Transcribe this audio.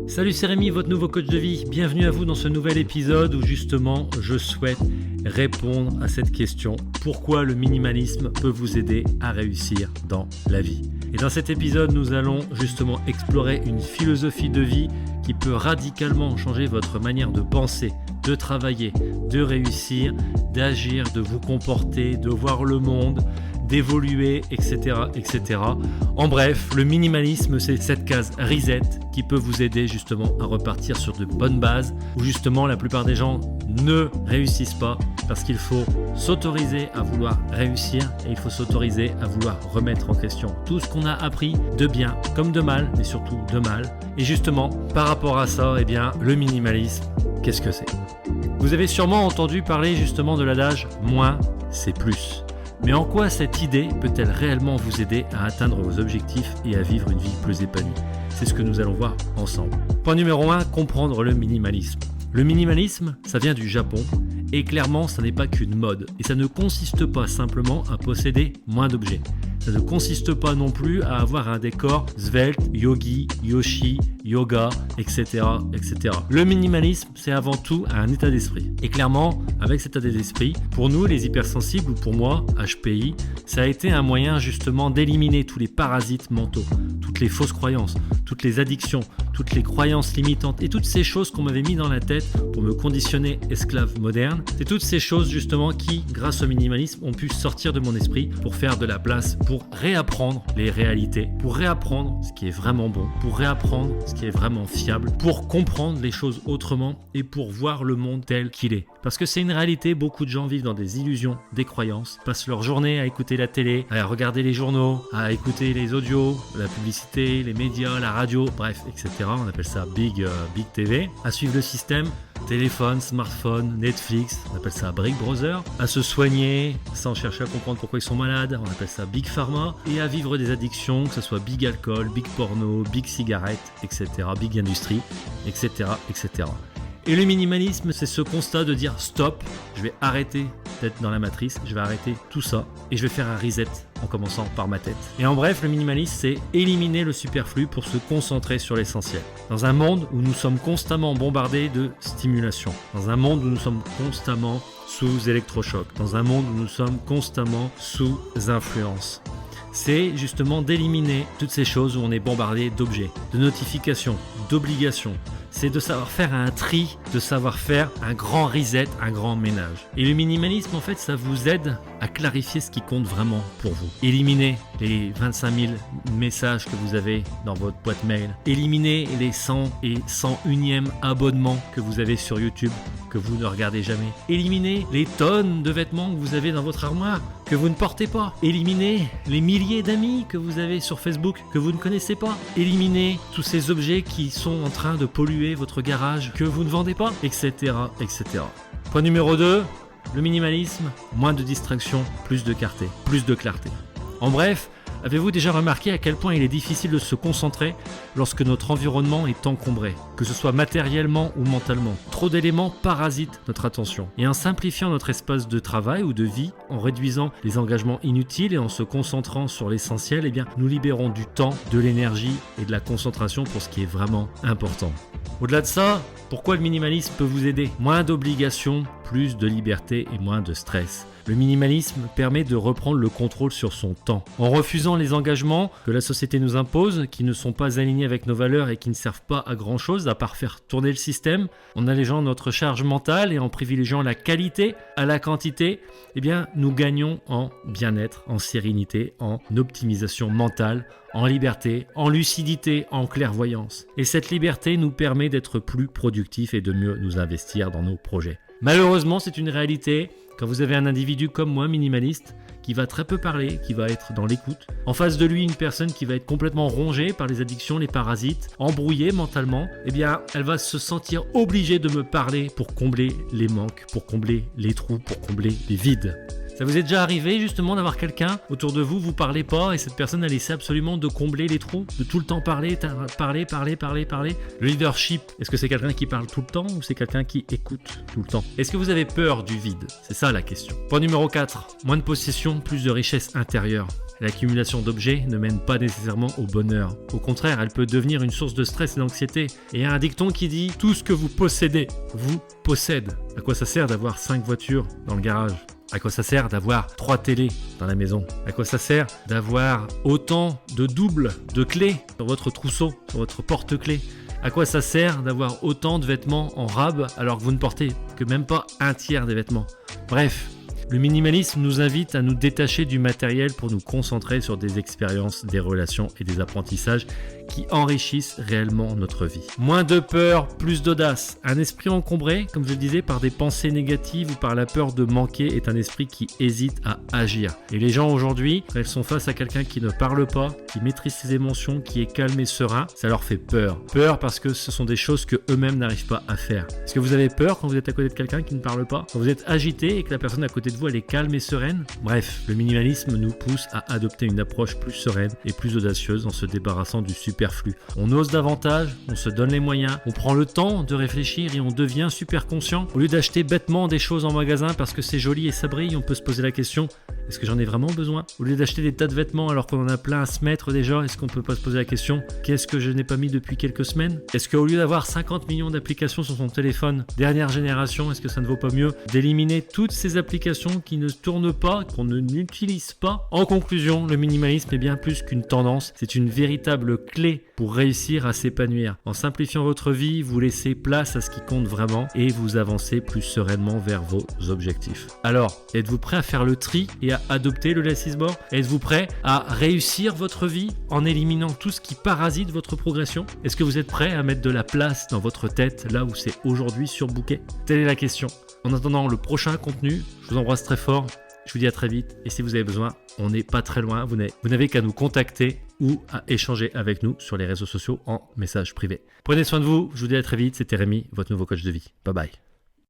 Salut, c'est Rémi, votre nouveau coach de vie. Bienvenue à vous dans ce nouvel épisode où justement je souhaite répondre à cette question. Pourquoi le minimalisme peut vous aider à réussir dans la vie? Et dans cet épisode, nous allons justement explorer une philosophie de vie qui peut radicalement changer votre manière de penser, de travailler, de réussir, d'agir, de vous comporter, de voir le monde, d'évoluer, etc., etc. En bref, le minimalisme, c'est cette case reset qui peut vous aider justement à repartir sur de bonnes bases où justement la plupart des gens ne réussissent pas parce qu'il faut s'autoriser à vouloir réussir et il faut s'autoriser à vouloir remettre en question tout ce qu'on a appris de bien comme de mal, mais surtout de mal. Et justement, par rapport à ça, eh bien, le minimalisme, qu'est-ce que c'est? Vous avez sûrement entendu parler justement de l'adage « moins, c'est plus ». Mais en quoi cette idée peut-elle réellement vous aider à atteindre vos objectifs et à vivre une vie plus épanouie? C'est ce que nous allons voir ensemble. Point numéro 1, comprendre le minimalisme. Le minimalisme, ça vient du Japon et clairement, ça n'est pas qu'une mode. Et ça ne consiste pas simplement à posséder moins d'objets. Ça ne consiste pas non plus à avoir un décor svelte, yogi, yoshi, yoga, etc., etc. Le minimalisme, c'est avant tout un état d'esprit. Et clairement, avec cet état d'esprit, pour nous, les hypersensibles, ou pour moi, HPI, ça a été un moyen justement d'éliminer tous les parasites mentaux, toutes les fausses croyances, toutes les addictions, toutes les croyances limitantes et toutes ces choses qu'on m'avait mis dans la tête pour me conditionner esclave moderne. C'est toutes ces choses justement qui, grâce au minimalisme, ont pu sortir de mon esprit pour faire de la place, pour réapprendre les réalités, pour réapprendre ce qui est vraiment bon, pour réapprendre ce qui est vraiment fiable, pour comprendre les choses autrement et pour voir le monde tel qu'il est. Parce que c'est une réalité, beaucoup de gens vivent dans des illusions, des croyances, passent leur journée à écouter la télé, à regarder les journaux, à écouter les audios, la publicité, les médias, la radio, bref, etc. On appelle ça Big TV, à suivre le système, téléphone, smartphone, Netflix, on appelle ça Big Brother, à se soigner sans chercher à comprendre pourquoi ils sont malades, on appelle ça Big Pharma, et à vivre des addictions, que ce soit Big Alcool, Big Porno, Big Cigarette, etc., Big Industrie, etc., etc. Et le minimalisme, c'est ce constat de dire stop, je vais arrêter d'être dans la matrice, je vais arrêter tout ça et je vais faire un reset en commençant par ma tête. Et en bref, le minimalisme, c'est éliminer le superflu pour se concentrer sur l'essentiel. Dans un monde où nous sommes constamment bombardés de stimulation, dans un monde où nous sommes constamment sous électrochoc, dans un monde où nous sommes constamment sous influence. C'est justement d'éliminer toutes ces choses où on est bombardé d'objets, de notifications, d'obligations. C'est de savoir faire un tri, de savoir faire un grand reset, un grand ménage. Et le minimalisme, en fait, ça vous aide à clarifier ce qui compte vraiment pour vous. Éliminez les 25 000 messages que vous avez dans votre boîte mail. Éliminez les 100 et 101e abonnements que vous avez sur YouTube, que vous ne regardez jamais. Éliminez les tonnes de vêtements que vous avez dans votre armoire, que vous ne portez pas. Éliminez les milliers d'amis que vous avez sur Facebook, que vous ne connaissez pas. Éliminez tous ces objets qui sont en train de polluer votre garage, que vous ne vendez pas, etc., etc. Point numéro 2, le minimalisme, moins de distractions, plus de clarté, plus de clarté. En bref, avez-vous déjà remarqué à quel point il est difficile de se concentrer lorsque notre environnement est encombré, que ce soit matériellement ou mentalement? Trop d'éléments parasitent notre attention. Et en simplifiant notre espace de travail ou de vie, en réduisant les engagements inutiles et en se concentrant sur l'essentiel, eh bien, nous libérons du temps, de l'énergie et de la concentration pour ce qui est vraiment important. Au-delà de ça, pourquoi le minimalisme peut vous aider? Moins d'obligations, plus de liberté et moins de stress. Le minimalisme permet de reprendre le contrôle sur son temps. En refusant les engagements que la société nous impose, qui ne sont pas alignés avec nos valeurs et qui ne servent pas à grand chose à part faire tourner le système, en allégeant notre charge mentale et en privilégiant la qualité à la quantité, eh bien, nous gagnons en bien-être, en sérénité, en optimisation mentale, en liberté, en lucidité, en clairvoyance. Et cette liberté nous permet d'être plus productifs et de mieux nous investir dans nos projets. Malheureusement, c'est une réalité. Quand vous avez un individu comme moi, minimaliste, qui va très peu parler, qui va être dans l'écoute, en face de lui, une personne qui va être complètement rongée par les addictions, les parasites, embrouillée mentalement, eh bien, elle va se sentir obligée de me parler pour combler les manques, pour combler les trous, pour combler les vides. Ça vous est déjà arrivé justement d'avoir quelqu'un autour de vous, vous parlez pas et cette personne elle essaie absolument de combler les trous, de tout le temps parler. Le leadership, est-ce que c'est quelqu'un qui parle tout le temps ou c'est quelqu'un qui écoute tout le temps? Est-ce que vous avez peur du vide? C'est ça la question. Point numéro 4, moins de possession, plus de richesse intérieure. L'accumulation d'objets ne mène pas nécessairement au bonheur. Au contraire, elle peut devenir une source de stress et d'anxiété. Et il y a un dicton qui dit « Tout ce que vous possédez vous possède ». À quoi ça sert d'avoir 5 voitures dans le garage ? À quoi ça sert d'avoir 3 télés dans la maison ? À quoi ça sert d'avoir autant de doubles de clés sur votre trousseau, sur votre porte-clés ? À quoi ça sert d'avoir autant de vêtements en rab alors que vous ne portez que même pas un tiers des vêtements ? Bref, le minimalisme nous invite à nous détacher du matériel pour nous concentrer sur des expériences, des relations et des apprentissages qui enrichissent réellement notre vie. Moins de peur, plus d'audace. Un esprit encombré, comme je le disais, par des pensées négatives ou par la peur de manquer est un esprit qui hésite à agir. Et les gens aujourd'hui, quand ils sont face à quelqu'un qui ne parle pas, qui maîtrise ses émotions, qui est calme et serein, ça leur fait peur. Peur parce que ce sont des choses que eux-mêmes n'arrivent pas à faire. Est-ce que vous avez peur quand vous êtes à côté de quelqu'un qui ne parle pas ? Quand vous êtes agité et que la personne à côté de vous, elle est calme et sereine ? Bref, le minimalisme nous pousse à adopter une approche plus sereine et plus audacieuse en se débarrassant du superflu. On ose davantage, on se donne les moyens, on prend le temps de réfléchir et on devient super conscient. Au lieu d'acheter bêtement des choses en magasin parce que c'est joli et ça brille, on peut se poser la question: est-ce que j'en ai vraiment besoin ? Au lieu d'acheter des tas de vêtements alors qu'on en a plein à se mettre déjà, est-ce qu'on peut pas se poser la question: qu'est-ce que je n'ai pas mis depuis quelques semaines ? Est-ce qu'au lieu d'avoir 50 millions d'applications sur son téléphone, dernière génération, est-ce que ça ne vaut pas mieux d'éliminer toutes ces applications qui ne tournent pas, qu'on n'utilise pas ? En conclusion, le minimalisme est bien plus qu'une tendance, c'est une véritable clé pour réussir à s'épanouir. En simplifiant votre vie, vous laissez place à ce qui compte vraiment et vous avancez plus sereinement vers vos objectifs. Alors, êtes-vous prêt à faire le tri et à adopter le less is more ? Êtes-vous prêt à réussir votre vie en éliminant tout ce qui parasite votre progression ? Est-ce que vous êtes prêt à mettre de la place dans votre tête là où c'est aujourd'hui surbooké ? Telle est la question. En attendant le prochain contenu, je vous embrasse très fort. Je vous dis à très vite et si vous avez besoin, on n'est pas très loin, vous n'avez qu'à nous contacter ou à échanger avec nous sur les réseaux sociaux en message privé. Prenez soin de vous, je vous dis à très vite, c'était Rémi, votre nouveau coach de vie. Bye bye.